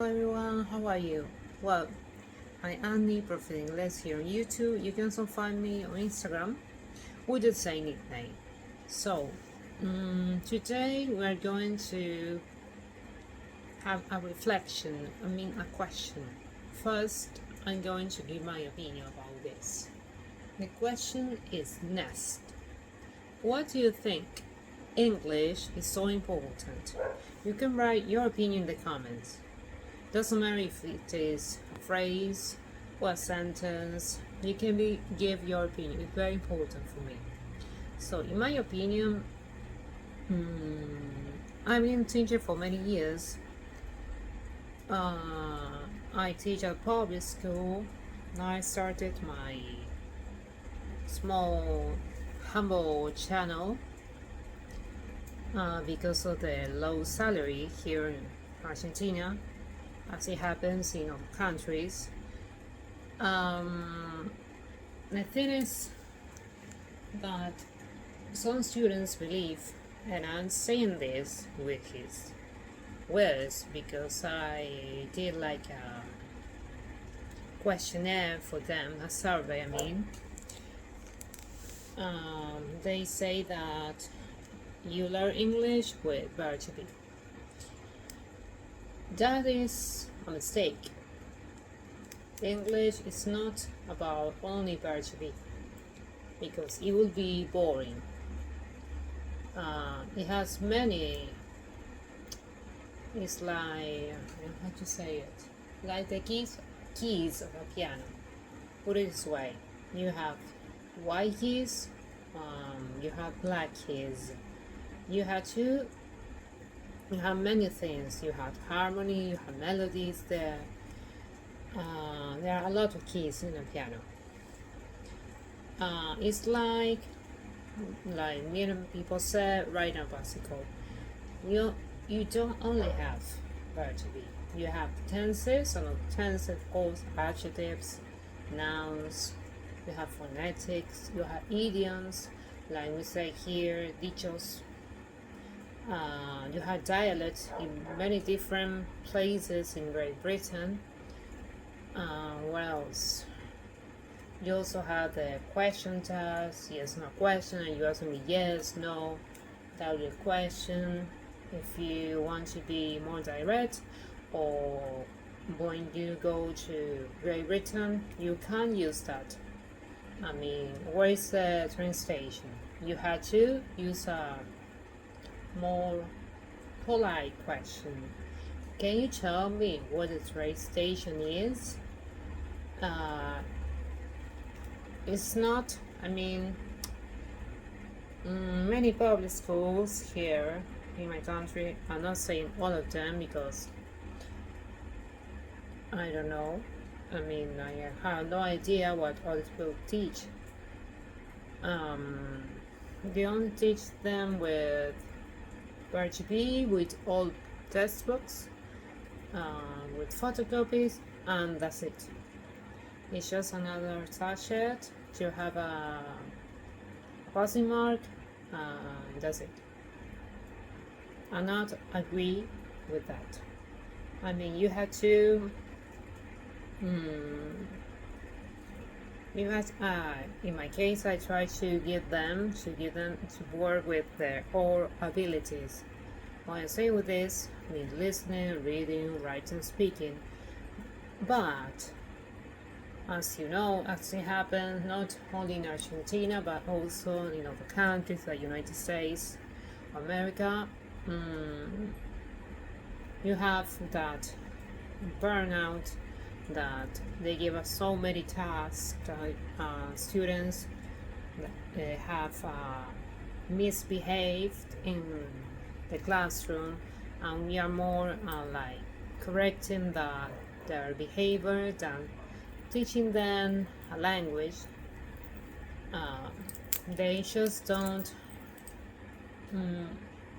Hello everyone, how are you? Well, I am the Prophet English here on YouTube. You can also find me on Instagram with the same nickname. So, today we are going to have a reflection, a question. First, I'm going to give my opinion about this. The question is next. What do you think? English is so important. You can write your opinion in the comments. Doesn't matter if it is a phrase or a sentence, you can give your opinion. It's very important for me. So, in my opinion, I've been teaching for many years. I teach at public school. I started my small, humble channel because of the low salary here in Argentina, as it happens in other countries. The thing is that some students believe, and I'm saying this with his words because I did like a questionnaire for them, a survey, they say that you learn English with verb to be. That is a mistake. English is not about only verb to be because it would be boring. It has many. It's like how to say it, like the keys of a piano. Put it this way: you have white keys, you have black keys. You have two. You have many things. You have harmony. You have melodies there. There are a lot of keys in a piano. It's like many people say right now bicycle. You don't only have verb to be. You have tenses, and tenses both adjectives, nouns. You have phonetics. You have idioms, like we say here, dichos. You have dialects in many different places in Great Britain. What else? You also have the question task, yes, no question, and you ask me yes, no, without your question. If you want to be more direct, or when you go to Great Britain, you can use that. Where is the train station? You have to use a more polite question. Can you tell me what the train station is? It's not, many public schools here in my country, I'm not saying all of them because I don't know. I have no idea what other people teach. They only teach them with RGB, with old textbooks, with photocopies, and that's it. It's just another subject to have a passing mark, that's it. I not agree with that. You had to. In my case, I try to give them to work with their whole abilities. What I say with this, listening, reading, writing, speaking. But as you know, as it happens not only in Argentina but also in other countries like United States, America, you have that burnout that they give us so many tasks. Students have misbehaved in the classroom, and we are more like correcting their behavior than teaching them a language. They just don't.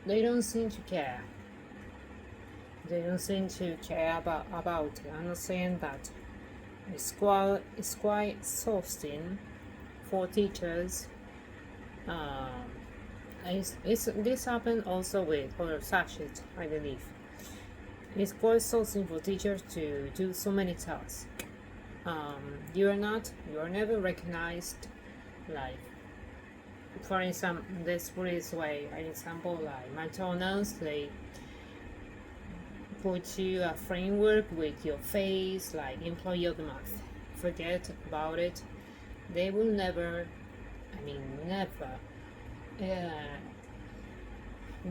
They don't seem to care. They don't seem to care about it. I'm not saying that it's quite exhausting for teachers. This happened also with other subjects, I believe. it's quite so simple for teachers to do so many tasks. You are never recognized. Like, for example, let's put it this way. An example, like McDonald's, they put you a framework with your face, like employee of the month. Forget about it. They will never, never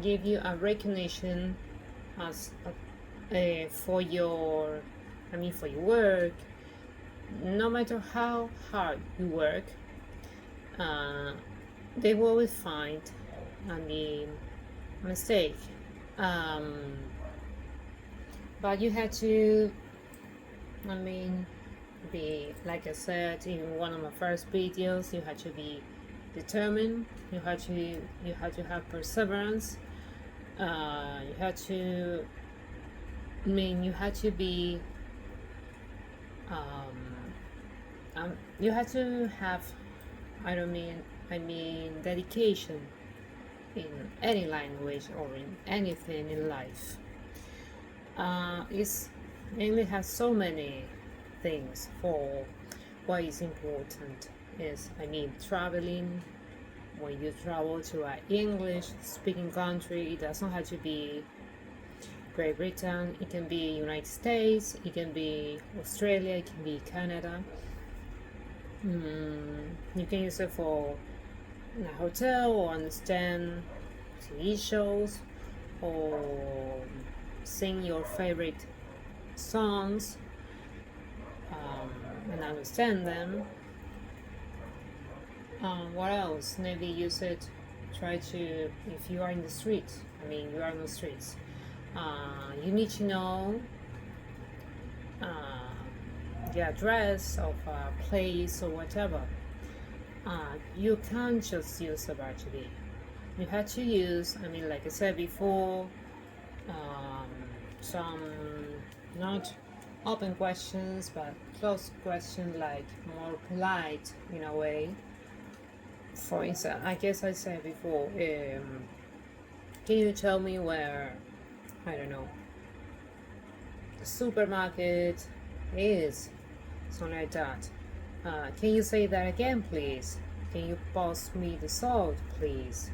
give you a recognition as for your work. No matter how hard you work, they will always find mistake. But you had to be, like I said in one of my first videos, you had to be determined. You had to have perseverance. You had to be you had to have dedication in any language or in anything in life. It has so many things for what is important. Is traveling. When you travel to an English speaking country, it doesn't have to be Great Britain, it can be United States, it can be Australia, it can be Canada. You can use it for a hotel or understand TV shows or sing your favorite songs and understand them. What else? Maybe use it, try to, if you are in the streets, you are on the streets, you need to know the address of a place or whatever. You can't just use a verb to be. You have to use, like I said before, some not open questions but closed questions, like more polite in a way. For instance, I guess I said before, can you tell me where, I don't know, the supermarket is? Something like that. Can you say that again, please? Can you pass me the salt, please?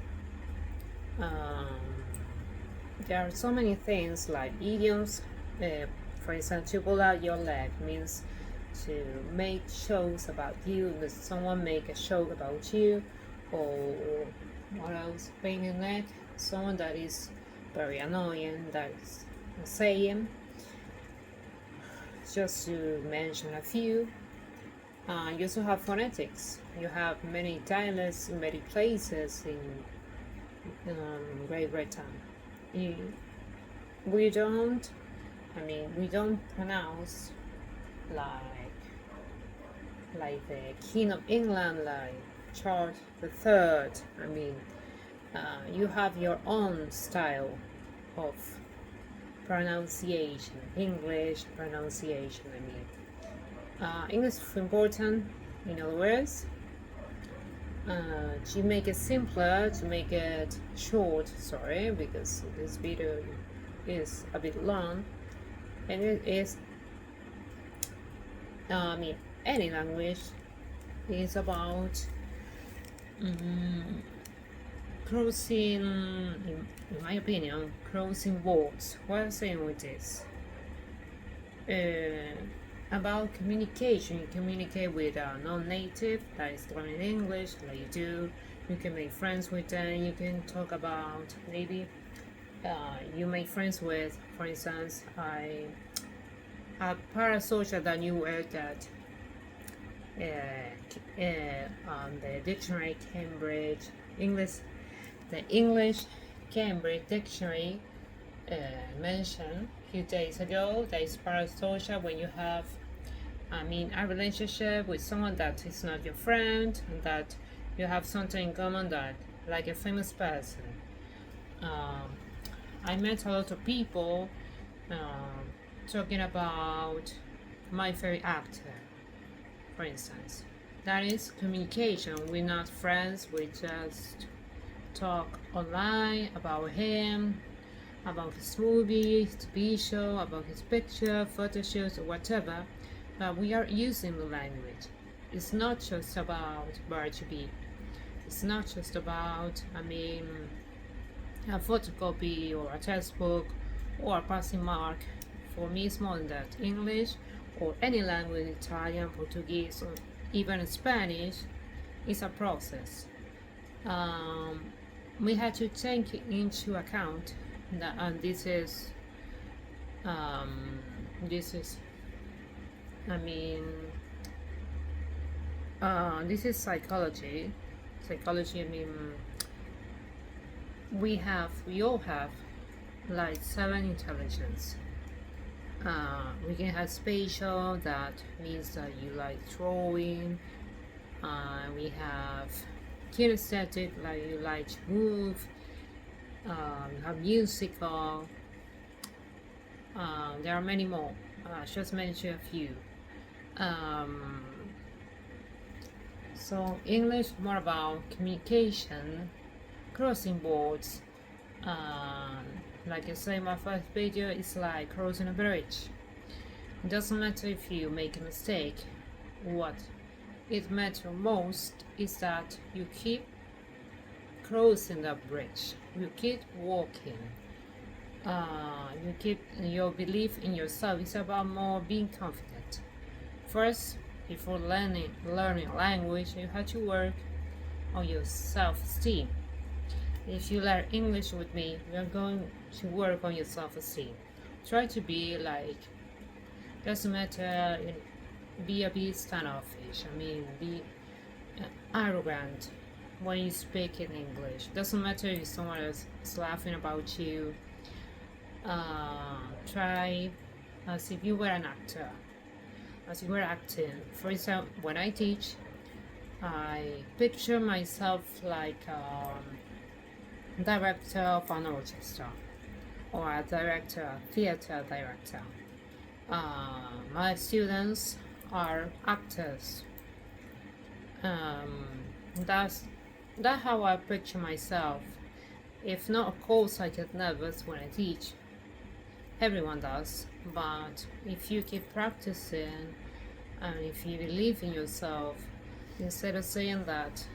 There are so many things like idioms. For instance, to pull out your leg means to make jokes about you. That someone make a joke about you, or what else? Pain in the neck. Someone that is very annoying. That is saying. Just to mention a few. You also have phonetics. You have many dialects in many places in Great Britain. We don't pronounce like the King of England, like Charles III. You have your own style of pronunciation, English pronunciation. English is important, in other words, to make it simpler, to make it short, because this video is a bit long, and it is, any language is about crossing, in my opinion, crossing words. What I'm saying with this, about communication. You communicate with a non-native that is learning English, like you do. You can make friends with them. You can talk about, maybe you make friends with, for instance, a parasocial that you work at on the dictionary Cambridge English. The English Cambridge Dictionary mentioned a few days ago that is parasocial when you have a relationship with someone that is not your friend, and that you have something in common, that like a famous person. I met a lot of people talking about my favorite actor, for instance. That is communication. We're not friends, we just talk online about him, about his movie, his TV show, about his picture, photo shoots, or whatever, but we are using the language. It's not just about verb to be. It's not just about, a photocopy or a textbook or a passing mark. For me, it's more than that. English or any language, Italian, Portuguese, or even Spanish, is a process. We had to take into account that, and this is, I mean, this is psychology. Psychology, we all have like 7 intelligence. We can have spatial, that means that you like drawing. We have kinesthetic, like you like to move. We have musical. There are many more. Just mention a few. So English more about communication, crossing boards. Like I say in my first video, it's like crossing a bridge. It doesn't matter if you make a mistake. What it matters most is that you keep crossing that bridge. You keep walking. You keep your belief in yourself. It's about more being confident. First, before learning language, you have to work on your self-esteem. If you learn English with me, we are going to work on your self-esteem. Try to be like, doesn't matter, be a bit standoffish. Be arrogant when you speak in English. Doesn't matter if someone else is laughing about you. Try as if you were an actor, as you were acting. For example, when I teach, I picture myself like director of an orchestra or a theater director. My students are actors. That's how I picture myself. If not, of course, I get nervous when I teach. Everyone does, but if you keep practicing and if you believe in yourself, instead of saying that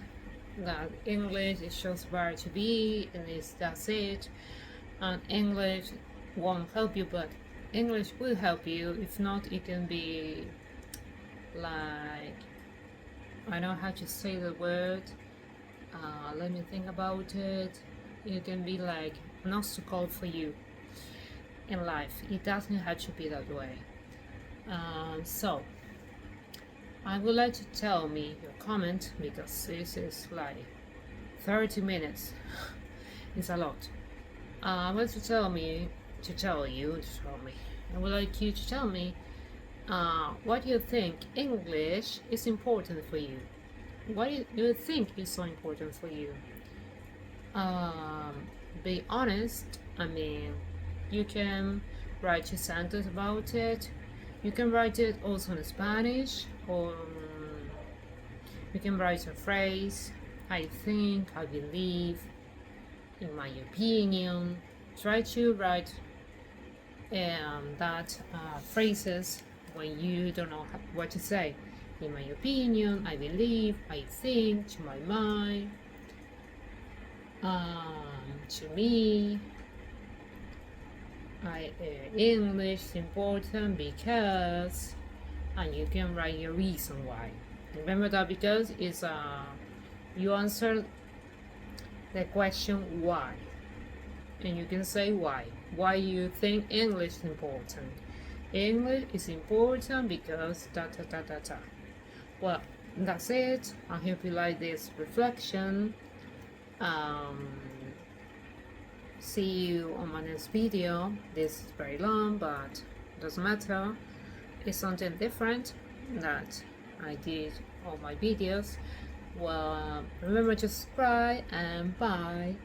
English is just where to be and that's it, and English won't help you, but English will help you. If not, it can be like, I don't know how to say the word, let me think about it. It can be like an obstacle for you in life. It doesn't have to be that way. So I would like to tell me your comment, because this is like 30 minutes. It's a lot. I want to tell you. I would like you to tell me what you think English is important for you. What do you think is so important for you? Be honest. You can write a sentence about it. You can write it also in Spanish, or you can write a phrase. I think, I believe, in my opinion. Try to write that phrases when you don't know what to say. In my opinion, I believe, I think, to my mind, to me. English is important because, and you can write your reason why. Remember that, because it's you answer the question why, and you can say why you think English is important. English is important because da da da da da. Well, that's it. I hope you like this reflection. See you on my next video. This is very long, but doesn't matter. It's something different that I did on my videos. Well, remember to subscribe, and bye.